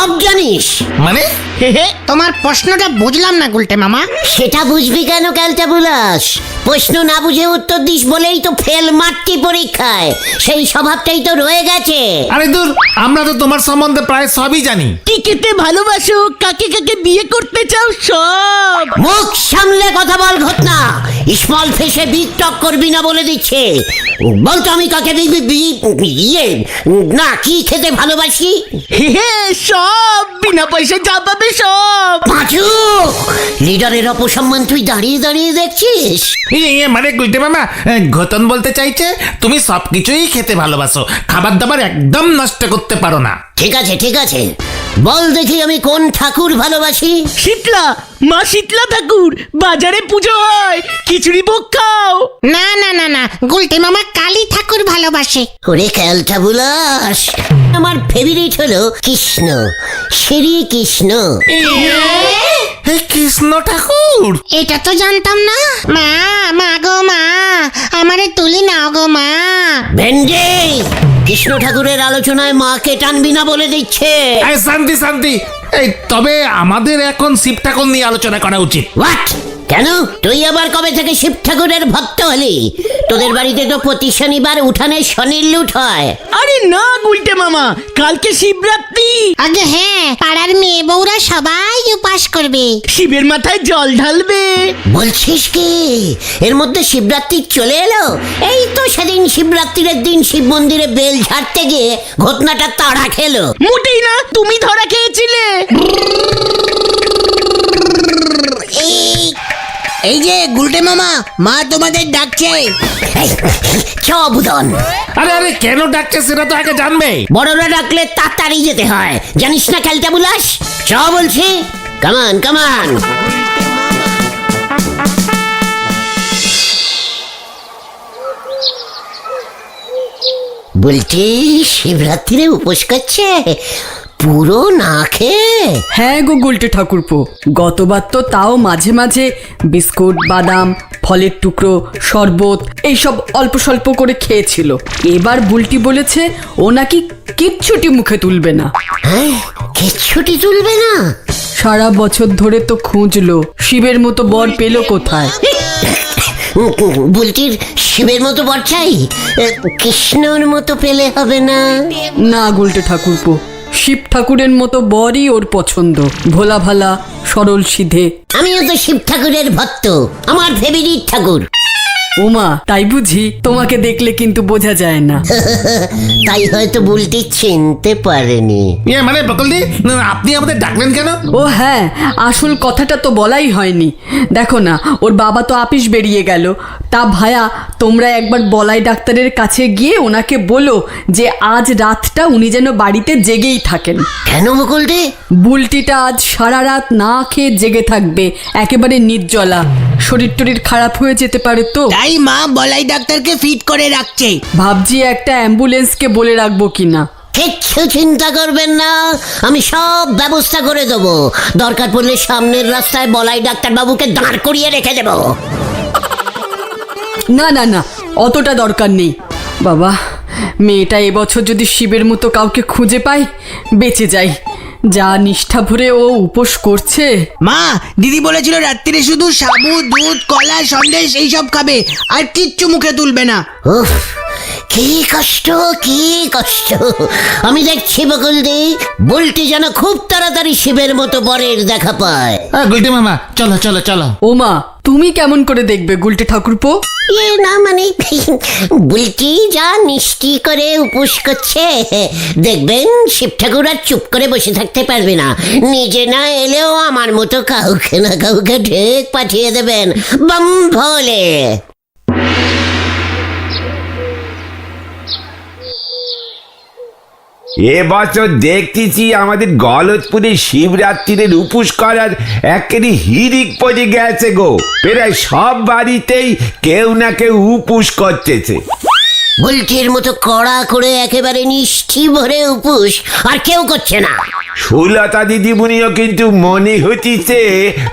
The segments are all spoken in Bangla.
সব জানিস? মানে তোমার প্রশ্নটা বুঝলাম না গুলটে মামা। সেটা বুঝবি কেন ক্যালটা বুলাস? প্রশ্ন না বুঝে উত্তর দিস বলেই তো ফেল মারতি পরীক্ষায়। সেই স্বভাবটাই তো রয়ে গেছে। আরে দূর, আমরা তো তোমার সম্বন্ধে প্রায় সবই জানি। কি খেতে ভালোবাসো, কাকে কাকে বিয়ে করতে চাও, সব। মুখ সামলে কথা বল ঘটনা। স্মল ফেসে বিগ টক করবি না বলে দিচ্ছে। বলতো আমি কাকে ইয়ে না কি খেতে ভালোবাসি? সব বিনা পয়সা যা পাবে সব। পাঁচু, লিডারের অপসম্মান তুই দাঁড়িয়ে দাঁড়িয়ে দেখছিস? মানে গুলটে মামা, ঘটন বলতে চাইছে তুমি সবকিছুই খেতে ভালোবাসো, খাবার দাবার একদম নষ্ট করতে পারো না। ঠিক আছে ঠিক আছে, বল দেখি আমি কোন ঠাকুর ভালোবাসি? শীতলা, মা শীতলা ঠাকুর। বাজারে পুজো হয়, খিচুড়ি ভোগ খাও। না না না না, গুলটে মামা কালী ঠাকুর ভালোবাসে। ওরে ক্যালটা বুলাস, আমার ফেভারিট হলো কৃষ্ণ, শ্রী কৃষ্ণ। কৃষ্ণ ঠাকুর? এটা তো জানতাম না। মা, মা গো মা, আমারে তুলি নাও গো মা। ভেন্ডে, কৃষ্ণ ঠাকুরের আলোচনায় মাকে টানবি না বলে দিচ্ছে। শান্তি শান্তি। এই তবে আমাদের এখন শিব ঠাকুর নিয়ে আলোচনা করা উচিত। হোয়াট? কেন তুই আবার কবে থেকে শিব ঠাকুরের ভক্ত হলি? তোদের বাড়িতে তো প্রতি শনিবার উঠানে শনির লুট হয়। আরে না গুলটে মামা, কালকে শিবরাত্রি। আগে হ্যাঁ, পাড়ার মেয়ে বউরা সবাই উপাস করবে। শিবের মাথায় জল ঢালবে। বলছিস কি এর মধ্যে শিবরাত্রি চলে এলো? এই তো সেদিন শিবরাত্রির দিন শিব মন্দিরে বেল ঝাড়তে গিয়ে ঘটনাটা তাড়া খেলো। মোটেই না, তুমি ধরা খেয়েছিলে। এই যে গুলটে মামা, মা তোমাদের ডাকছে। চ বুদন। আরে আরে, কেন ডাকছে সেটা তো আগে জানবে। বড়রা ডাকলে তাড়াতাড়ি যেতে হয়, জানিস না খেলতে বুলাস? চ বলছি, কামান কামান। বলছি শিবরাত্রিরে উপোস করছে পুরো না খেয়ে? হ্যাঁ গো গুলটে ঠাকুরপো, গতবার তো তাও মাঝে মাঝে বিস্কুট, বাদাম, ফলের টুকরো, শরবত এইসব অল্প স্বল্প করে খেয়েছিল। এবার বুলটি বলেছে ও নাকি কিচ্ছুটি মুখে তুলবে না। হ্যাঁ, কিচ্ছুটি তুলবে না? সারা বছর ধরে তো খুঁজলো, শিবের মতো বর পেলো কোথায়? বুলটির শিবের মতো বর চাই, কৃষ্ণর মতো পেলে হবে না? না গুলটে ঠাকুরপো, শিব ঠাকুরের মতো বরই ওর পছন্দ। ভোলা ভালা, সরল সিধে। আমিও তো শিব ঠাকুরের ভক্ত, আমার ফেভারিট ঠাকুর। ওমা, তাই বুঝি? তোমাকে দেখলে কিন্তু বোঝা যায় না। তাই হয়তো বুলটি চিনতে পারেনি। মানে বকলদি, আপনি আমাদের ডাকলেন কেন? ও হ্যাঁ, আসল কথাটা তো বলাই হয়নি। দেখো না, ওর বাবা তো আপিস বেরিয়ে গেল। তা ভায়া, তোমরা একবার বলাই ডাক্তারের কাছে গিয়ে ওনাকে বলো যে আজ রাতটা উনি যেন বাড়িতে জেগেই থাকেন। কেন বকুলদি? বুলটিটা আজ সারা রাত না খেয়ে জেগে থাকবে, একেবারে নির্জলা। শরীর টরীর খারাপ হয়ে যেতে পারে তো। তাই মা বলাই ডাক্তারকে ফিট করে রাখছে। ভাবছি একটা অ্যাম্বুলেন্সকে বলে রাখবো কিনা। কিচ্ছু চিন্তা করবেন না, আমি সব ব্যবস্থা করে দেবো। দরকার পড়লে সামনের রাস্তায় বলাই ডাক্তার বাবুকে দাঁড় করিয়ে রেখে দেবো। না না না, অতটা দরকার নেই। বাবা, মেয়েটা এবছর যদি শিবের মতো কাউকে খুঁজে পায়, বেঁচে যাই। যা নিষ্ঠা ভরে ও উপোস করছে। মা, দিদি বলেছিল রাত্রিরে শুধু সাবু, দুধ, কলা, সন্দেশ এইসব খাবে, আর কিচ্ছু মুখে তুলবে না। উফ, কি কষ্ট কি কষ্ট। আমি দেখছি বকুলদি, বুলটি যেন খুব তাড়াতাড়ি শিবের মতো বরের দেখা পায়। গুলটে মামা, চলো চলো চলো। ওমা, তুমি কেমন করে দেখবে গুলটে ঠাকুরপো? না মানে বুলটি যা নিষ্টি করে উপোস করছে, দেখবেন শিব ঠাকুর আর চুপ করে বসে থাকতে পারবে না। নিজে না এলেও আমার মতো কাউকে না কাউকে ঢেক পাঠিয়ে দেবেন বম ভোলে। এবছর দেখতেছি আমাদের গলতপুরে শিবরাত্রির উপোস করার একেবারে হিড়িক পড়ে গেছে গো। প্রায় সব বাড়িতেই কেউ না কেউ উপোস করতেছে। বুলটির মতো কড়া করে একেবারে নিষ্ঠি ভরে উপোস আর কেউ করছে না। সুলতা দিদিমণিও কিন্তু মনে হচ্ছে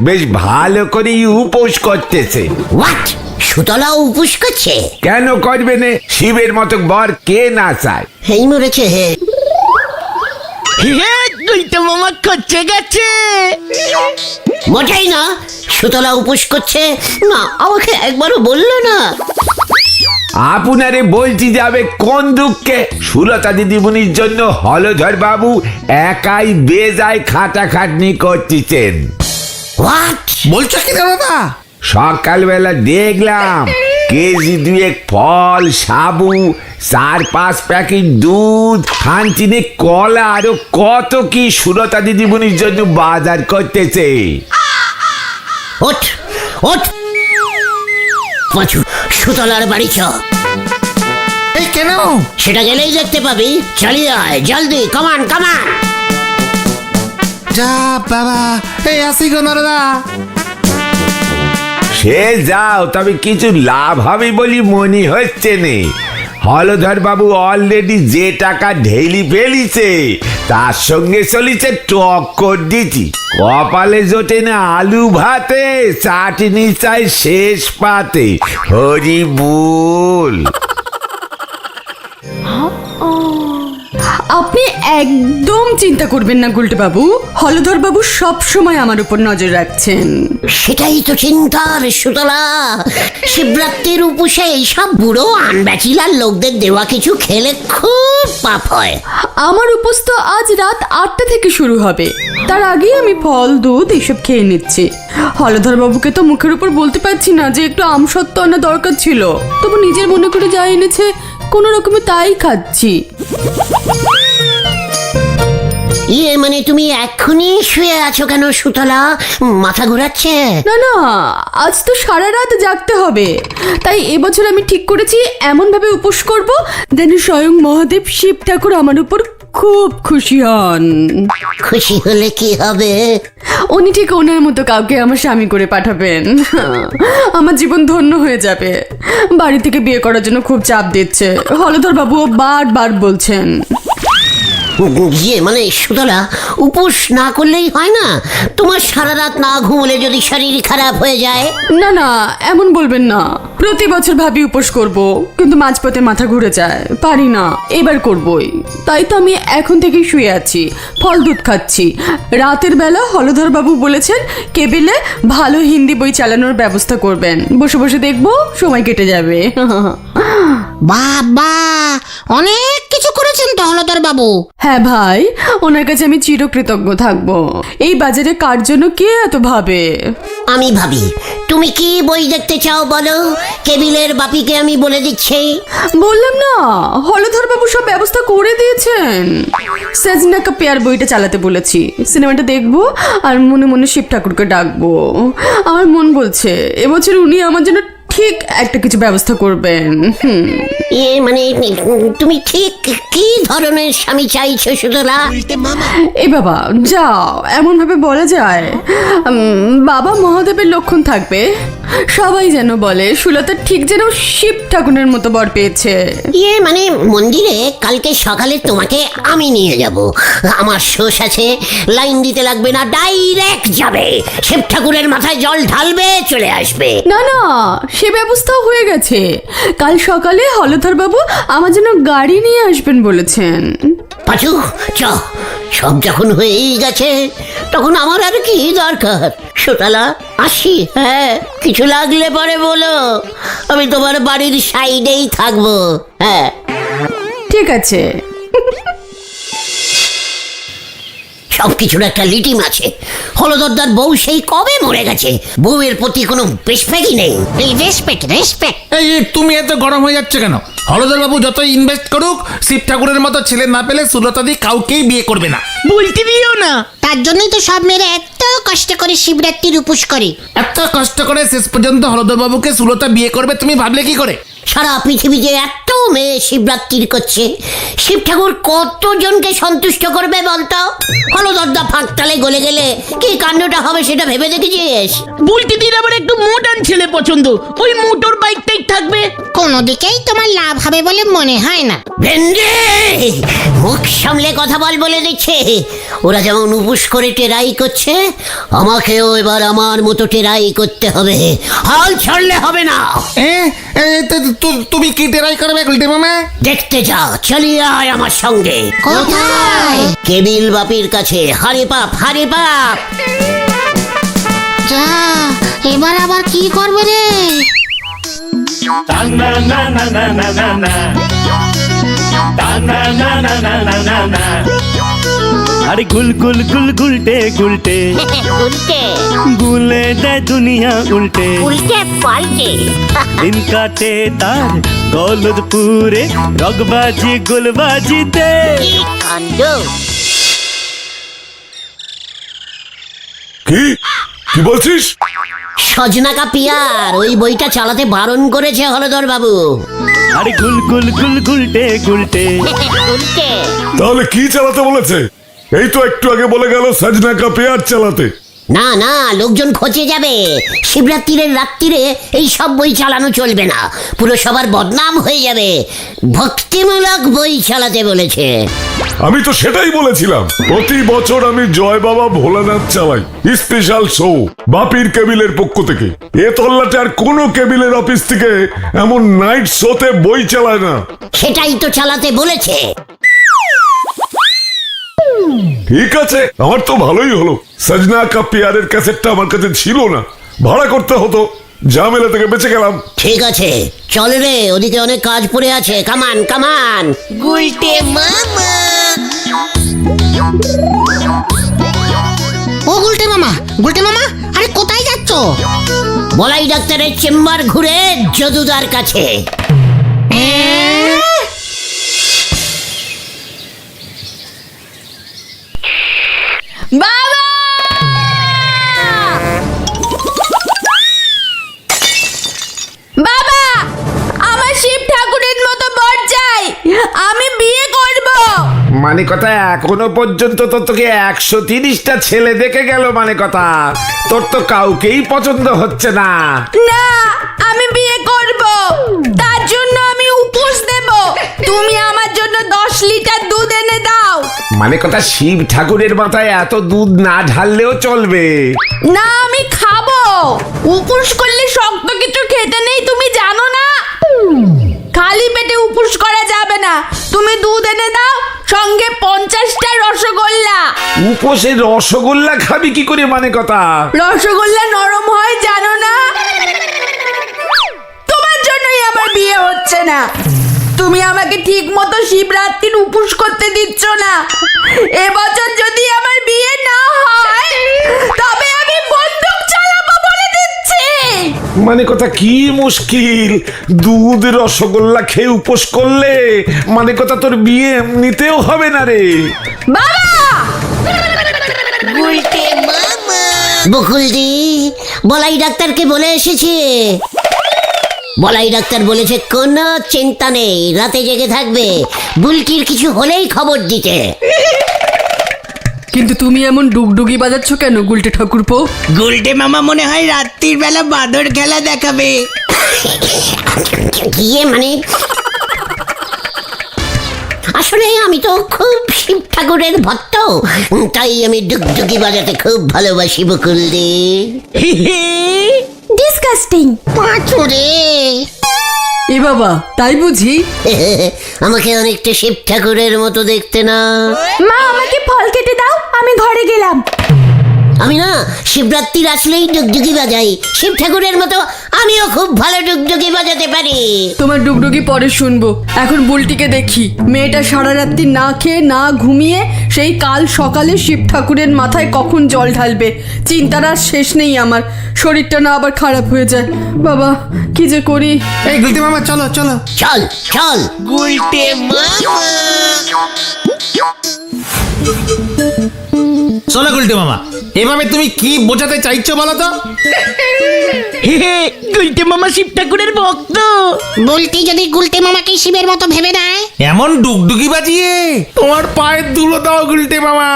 বেশ ভালো করেই উপোস করতেছে। হোয়াট? সুতলাও উপোস করছে? কেন করবে না? শিবের মতো বর কে না চায়? এই মরেছে। হে গুলটে মামা খরচে গেছে। মোটেই না, সুতলা উপোস করছে না, আমাকে একবারও বললো না। আপনারে বলছি যাবে কোন দুঃখে? সুলতা দিদিমণির জন্য হলধর বাবু একাই বেজায় খাটাখাটনি করতেছেন। হোয়াট? বলছো কি রে বাবা? সকালবেলা দেখলাম কেজি 2 ফল, সাবু, 4-5 প্যাকেট দুধ, খানচিনে কলা, আরো কত কি সুলতা দিদিমণির জন্য বাজার করতেছে। ওঠ ওঠ পাঁচু, সুতলার বাড়ি চ। এই কেন? সেটা গেলেই দেখতে পাবি। চালিয়ে আয় জলদি, কামান কামান। যা বাবা, এই আসি গো নরদা। সে যাও, তবে কিছু লাভ হবে বলি মনে হচ্ছে নে। হলধর বাবু অলরেডি যে টাকা ঢেলি ফেলিছে তার সঙ্গে চলিছে টক্কর দিতি। কপালে জোটে না আলু ভাতে, চাটনি চাই শেষ পাতে। হরি বল। আপনি একদম চিন্তা করবেন না গুলটে বাবু, হলধর বাবু সব সময় আমার উপর নজর রাখছেন। সেটাই তো চিন্তার সুতলা। শিবরাত্রির উপসে এইসব বুড়ো আনব্যাচিলার লোকদের দেওয়া কিছু খেলে খুব পাপ হয়। আমার উপোস তো আজ রাত 8টা থেকে শুরু হবে, তার আগেই আমি ফল দুধ এসব খেয়ে নিচ্ছি। হলধর বাবুকে তো মুখের উপর বলতে পারছি না যে একটু আমসত্ত্ব আনা দরকার ছিল, তবু নিজের মনে করে যা এনেছে কোনো রকমে তাই খাচ্ছি। ইয়ে মানে তুমি এক্ষুনি শুয়ে আছো কেন সুতলা? মাথা ঘোরাচ্ছে? না না, আজ তো সারা রাত জাগতে হবে, তাই এবছর আমি ঠিক করেছি এমন ভাবে উপোস করব যেন স্বয়ং মহাদেব শিব ঠাকুর আমার উপর খুব খুশি হন। খুশি হলে কি হবে? উনি ঠিক ওনার মতো কাউকে আমার স্বামী করে পাঠাবেন, আমার জীবন ধন্য হয়ে যাবে। বাড়ি থেকে বিয়ে করার জন্য খুব চাপ দিচ্ছে, হলধর বাবুও বারবার বলছেন। ইয়ে মানে সুতলা, উপোস না করলেই হয় না? তোমার সারা রাত না ঘুমলে যদি শরীর খারাপ হয়ে যায়? না না, এমন বলবেন না। প্রতি বছর ভাবি উপোস করব, কিন্তু মাঝপথে মাথা ঘুরে যায়, পারি না। এবার করবই, তাই তো আমি এখন থেকেই শুয়ে আছি, ফল দুধ খাচ্ছি। রাতের বেলা হলধর বাবু বলেছেন কেবিলে ভালো হিন্দি বই চালানোর ব্যবস্থা করবেন, বসে বসে দেখবো, সময় কেটে যাবে। বাবা, অনেক কিছু করেছেন তো হলধর বাবু। হ্যাঁ ভাই, ওনার কাছে আমি চিরকৃতজ্ঞ থাকবো। এই বাজারে কার জন্য কে এত ভাবে? আমি ভাবি। তুমি কি বই দেখতে চাও বলো? কেবিলের বাপিকে আমি বলে দিচ্ছি। বললাম না, হলধর বাবু সব ব্যবস্থা করে দিয়েছেন। সেজনা কা পেয়ার বইটা চালাতে বলেছি, সিনেমাটা দেখবো আর মনে মনে শিব ঠাকুরকে ডাকবো। আমার মন বলছে এবছর উনি আমার জন্য ঠিক একটা কিছু ব্যবস্থা করবেন। ইয়ে মানে তুমি ঠিক কি ধরনের স্বামী চাইছো সুতলা? এই বাবা যাও, এমন ভাবে বলা যায়? বাবা মহাদেবের লক্ষণ থাকবে, সবাই যেন বলে সুলতা ঠিক যেন শিব ঠাকুরের মতো বর পেয়েছে। ইয়ে মানে মন্দিরে কালকে সকালে তোমাকে আমি নিয়ে যাব। আমার শোষ আছে, লাইন দিতে লাগবে না, ডাইরেক্ট যাবে, শিব ঠাকুরের মাথায় জল ঢালবে, চলে আসবে। না না, সে ব্যবস্থাও হয়ে গেছে। কাল সকালে হলধর বাবু আমার জন্য গাড়ি নিয়ে আসবেন বলেছেন। পাচু চ, সব যখন হয়েই গেছে তখন আমার আর কি দরকার? সুতলা আসি। হ্যাঁ, কিছু লাগলে পরে বলো, আমি তোমার বাড়ির সাইডেই থাকবো। হ্যাঁ ঠিক আছে। সবকিছুর একটা লিটিম আছে। হলদরদার বউ সেই কবে মরে গেছে, বউয়ের প্রতি কোনো রেসপেক্টই নেই। Respect respect. এই তুমি এত গরম হয়ে যাচ্ছে কেন? হলধর বাবু যতই ইনভেস্ট করুক, শিব ঠাকুরের মতো ছেলে না পেলে সুলতা দি কাউকেই বিয়ে করবে না। বলতে দিও না। তার জন্যই তো সব মেয়েরা এত কষ্ট করে শিবরাত্রির উপোস করে। এত কষ্ট করে শেষ পর্যন্ত হলধর বাবুকে সুলতা বিয়ে করবে তুমি ভাবলে কি করে? সারা পৃথিবীতে এত মেয়ে শিবরাত্রি করছে, শিব ঠাকুর কতজনকে সন্তুষ্ট করবে বলতো? হলদরদা ফাঁকতালে গলে গেলে কি কাণ্ডটা হবে সেটা ভেবে দেখেছিস? বলতে দিন আমার একটু মডার্ন ছেলে পছন্দ, ওই মোটর বাইকটাই থাকবে। কোনো দিকেই তোমার লাভ হবে বলে মনে হয় না। ভেন্ডে, মুখ সামলে কথা বল বলে দিচ্ছে। ওরা যেমন উপোস করে টেরাই করছে, আমাকেও এবার আমার মতো টেরাই করতে হবে। হাল ছাড়লে হবে না। তুমি কি টেরাই করবে গুলটে মামা? দেখতে যা, চলিয়ে আয় আমার সঙ্গে। কোথায়? কেবিল বাপির কাছে। হারে পাপ, হারে পাপ। যা, এবার আবার কি করবে রে? अरे गुल गुल गुल गुलटे गुलटे উল্টে गुले दे दुनिया उल्टे উল্টে পাল্টে। दिन काटे तार दौलतपुरे रगबाजी गुलबाजीते কি কাণ্ড! কি কি বলছিস? সজনা কা পিয়ার ওই বইটা চালাতে বারণ করেছে হলধর বাবু। अरे गुल गुल गुल गुलटे गुलटे উল্টে তাহলে কি চালাতে বলেছে? এই তো একটু আগে বলে গেল সজনা কা পেয়ার চালাতে। না না, লোকজন খোঁজে যাবে। শিবরাত্রির রাত্রিরে এই সব বই চালানো চলবে না, পুরসভার বদনাম হয়ে যাবে। ভক্তিমূলক বই চালাতে বলেছে। আমি তো সেটাই বলেছিলাম, প্রতি বছর আমি জয় বাবা ভোলানাথ চালাই স্পেশাল শো বাপির কেবিলের পক্ষ থেকে। এ তল্লাটে আর কোনো কেবিলের অফিস থেকে এমন নাইট শোতে বই চালায় না। সেটাই তো চালাতে বলেছে। ঠিক আছে, আমার তো ভালোই হলো। সজনা কা পেয়ারের ক্যাসেটটা আমার কাছে ছিল না, ভাড়া করতে হতো। ঝামেলা থেকে বেঁচে গেলাম। ঠিক আছে, চল রে, ওদিকে অনেক কাজ পড়ে আছে। কামান কামান। ও গুলটে মামা, গুলটে মামা, আরে কোথায় যাচ্ছ? বলাই ডাক্তারের চেম্বার ঘুরে যদুদার কাছে। বাবা! বাবা, আমার শিব ঠাকুরের মতো বর চাই, আমি বিয়ে করব। মানে কথা এখনো পর্যন্ত তো তোকে 130টা ছেলে দেখে গেল, মানে কথা তোর তো কাউকেই পছন্দ হচ্ছে না। না, আমি বিয়ে করব, তার জন্য আমি উপোস দেব। তুমি আমার জন্য 10 লিটার দুধ এনে দাও। মানে কথা শিব ঠাকুরের মাথায় এত দুধ না ঢাললেও চলবে। না, আমি খাবো। উপোস করলে শক্ত কিছু খেতে নেই, তুমি জানো না? খালি পেটে উপোস করা যাবে না। তুমি দুধ এনে দাও, সঙ্গে 50টা রসগোল্লা। উপোসে রসগোল্লা খাবি কি করে, মানে কথা? রসগোল্লা নরম হয়, জানো না? তোমার জন্যই আমার বিয়ে হচ্ছে না। তুমি আমাকে ঠিক মতো শিবরাত্রির উপোস করতে দিচ্ছ না। এবছর যদি আমার বিয়ে না হয়, তবে আমি বন্দুক চালাবো বলে দিচ্ছি। মানে কথা কি মুশকিল, দুধ রসগোল্লা খেয়ে উপোস করলে মানে কথা তোর বিয়ে নিতেও হবে না রে। বাবা! বকুলদি, বলাই ডাক্তারকে বলে এসেছি। বলাই ডাক্তার বলেছে কোনো চিন্তা নেই, রাতে জেগে থাকবে, বুলকির কিছু হলেই খবর দিতে। কিন্তু তুমি এমন ডুগডুগি বাজাচ্ছ কেন গুলটে ঠাকুরপো? গুলটে মামা মনে হয় রাত্রির বেলা বাঁদর খেলা দেখাবে। গিয়ে মানে আসলে আমি তো খুব শিব ঠাকুরের ভক্ত, তাই আমি ডুগডুগি বাজাতে খুব ভালোবাসি বকুলদি। ডিসকাস্টিং। পাঁচুরে এ বাবা, তাই বুঝি? আমাকে অনেকটা শিব ঠাকুরের মতো দেখতে না? মা, আমাকে ফল কেটে দাও, আমি ঘরে গেলাম। আমি না শিবরাত্রির আসলেই ডুগডুগি বাজাই শিব ঠাকুরের মতো। আমিও খুব ভালো ডুগডুগি বাজাতে পারি। তোমার ডুগডুগি পরে শুনবো, এখন বুলটিকে দেখি। মেয়েটা সারা রাত্রি না খেয়ে না ঘুমিয়ে সেই কাল সকালে শিব ঠাকুরের মাথায় কখন জল ঢালবে। চিন্তার আর শেষ নেই আমার। শরীরটা না আবার খারাপ হয়ে যায়। বাবা, কি যে করি। এই গুলটে মামা, চলো চলো। চল চল। চলো গুলটে মামা, এভাবে তুমি কি বোঝাতে চাইছো বলো তো? গুলটে মামা শিব ঠাকুরের ভক্ত। বলতি যদি গুলটে মামাকে শিবের মতো ভেবে নেয়, এমন ডুগডুগি বাজিয়ে তোমার পায়ের ধুলো দাও গুলটে মামা।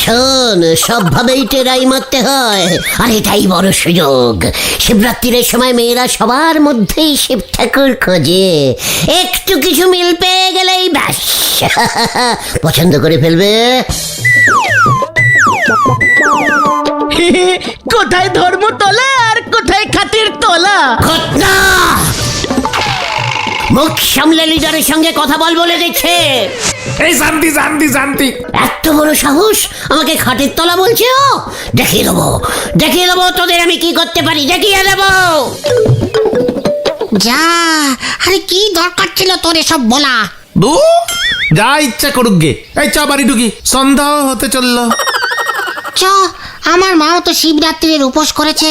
শোন, সবভাবেই টেরাই মারতে হয়, আর এটাই বড় সুযোগ। শিবরাত্রির সময় মেয়েরা সবার মধ্যেই শিব ঠাকুর খোঁজে, একটু কিছু মিল পেয়ে গেলেই ব্যাস পছন্দ করে ফেলবে। কোথায় ধর্মতলা আর কোথায় খাতির তলা? ঘটনা মুখ সামলে লিডারের সঙ্গে কথা বল বলে দিচ্ছে। এই শান্তি শান্তি শান্তি। এত বড় সাহস, আমাকে খাটের তলা বলছে ও? দেখিয়ে দেবো তোদের আমি কি করতে পারি, দেখিয়ে দেবো। যা, আরে কি দরকার ছিল তোর এসব বলা? দু যা ইচ্ছা করুক গে। এই চা বাড়ি ঢুকি, সন্ধ্যা হতে চললো। চ, আমার মাও তো শিবরাত্রির উপোস করেছে।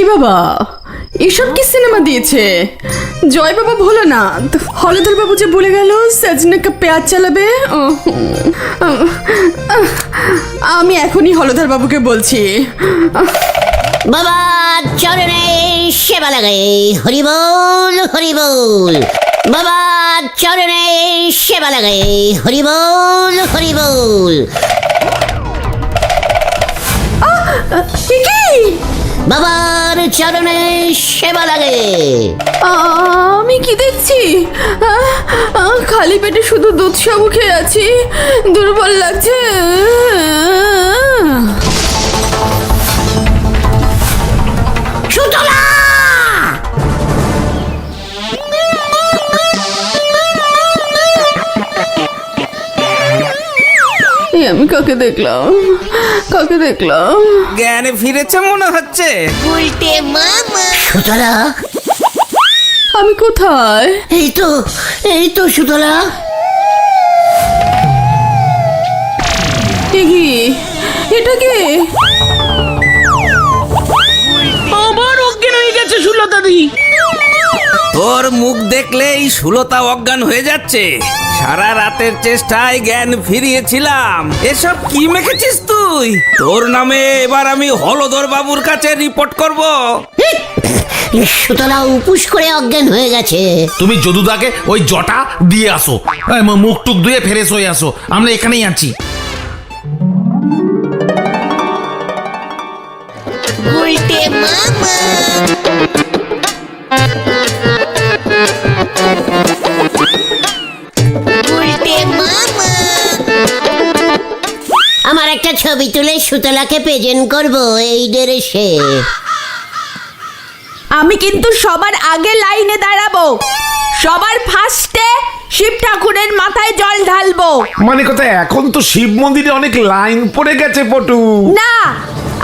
এ বাবা, এসব কি সিনেমা দিয়েছে? জয় বাবা ভোলানাথ, হলধর বাবু যে বলে গেল সজনে কা পেঁয়াজ চালাবে। আমি এখনই হলধর বাবুকে বলছি। বাবা চরণে সেবা লাগে, হরি বল হরি বল। বাবা চরণে সেবা লাগে, হরি বল হরি বল। কি বাবার চরণে সেবা লাগে। আমি কি দেখছি? খালি পেটে শুধু দুধ সাবু খেয়ে আছি, দুর্বল লাগছে। সুতলা আমি কাকে দেখলাম? জ্ঞানে ফিরেছে মনে হচ্ছে। সুতলা, আমি কোথায়? এই তো সুতলা। এটা কি? আবার অজ্ঞান হয়ে গেছে সুলতাদি। তোর মুখ দেখলেই সুলতা অজ্ঞান হয়ে যাচ্ছে। সারা রাতের চেষ্টায় জ্ঞান ফিরিয়েছিলাম। এসব কি মেখেছিস তুই? তোর নামে এবার আমি হলধর বাবুর কাছে রিপোর্ট করব। সুতলা উপুস করে অজ্ঞান হয়ে গেছে। তুমি যদুদাকে ওই জটা দিয়ে আসো, মুখ টুক ধুয়ে ফ্রেশ হয়ে আসো, আমরা এখানেই আছি। আমার একটা ছবি তুলে সুতলাকে প্রেজেন্ট করবো এই ড্রেসে। আমি কিন্তু সবার আগে লাইনে দাঁড়াবো, সবার ফার্স্টে শিব ঠাকুরের মাথায় জল ঢালবো। মানে কথা, এখন তো শিব মন্দিরে অনেক লাইন পড়ে গেছে পটু। না,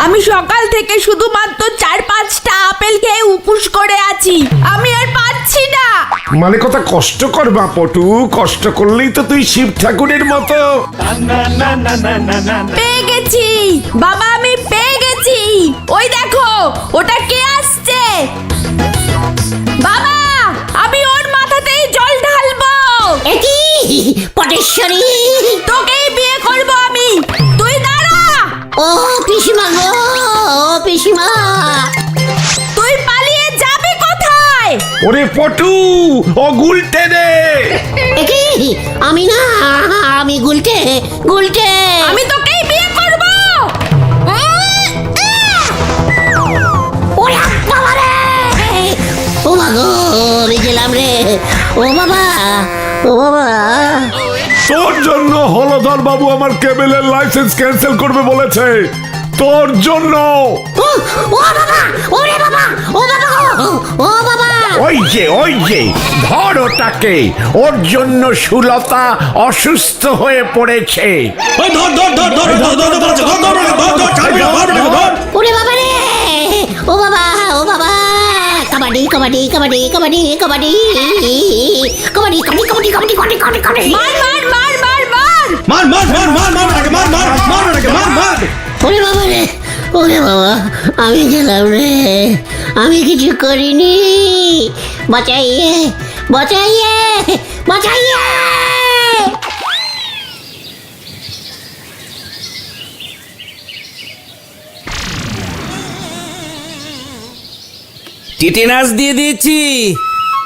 আমি সকাল থেকে শুধুমাত্র 4-5টা আপেল খেয়ে উপোস করে আছি, আমি আর পাচ্ছি না। মানে কথা, কষ্ট করবা পটু, কষ্ট করলেই তো তুই শিব ঠাকুরের মতো। পেয়ে গেছি বাবা, আমি পেয়ে গেছি। ওই দেখো, ওটা কে আসছে? বাবা, আমি ওর মাথাতেই জল ঢালবো। একই পটেশ্বরী, তোকেই বিয়ে করব আমি, তুই দাঁড়া। ও পিসিমা গো, ও পিসিমা। তুই পালিয়ে যাবি কোথায়? ওরে পটু, ও গুলটে রে। একই আমি না, আমি গুলটে। আমি তোকেই বিয়ে করব। ওরে বাবা রে, ও মা গো, আমি গেলাম রে। ও বাবা, তোর জন্য হলধর বাবু আমার কেবলের লাইসেন্স ক্যান্সেল করবে বলেছে। তোর জন্য। ও বাবা, ওরে বাবা, ও বাবা, ও বাবা। ওই যে ধর ওটাকে, ওর জন্য সুলতা অসুস্থ হয়ে পড়েছে। ওরে বাবা রে, ও বাবা, কাবাডি কাবাডি কাবাডি কাবাডি কাবাডি কাবাডি কাবাডি কাবাডি কাবাডি কাবাডি কাবাডি। মার মার মার মার মার। মার মার মার মার মার ওটাকে, মার মার মার ওটাকে, মার মার। ওরে বাবা রে, ওরে বাবা, আমি গেলাম রে, আমি কিছু করিনি, বাঁচাইয়ে বাঁচাইয়ে বাঁচাইয়ে। টিটেনাস দিয়ে দিয়েছি,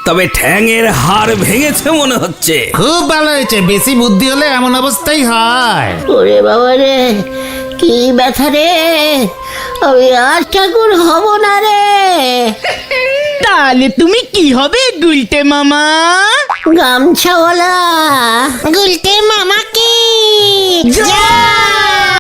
তবে ঠ্যাঙের হাড় ভেঙেছে মনে হচ্ছে। খুব ভালো হয়েছে, বেশি বুদ্ধি হলে এমন অবস্থাই হয়। ওরে বাবা রে, কি ব্যথা রে, আমি আর ঠাকুর হব না রে। তাহলে তুমি কি হবে গুলটে মামা? গামছাওয়ালা। গুলটে মামা কি জয়!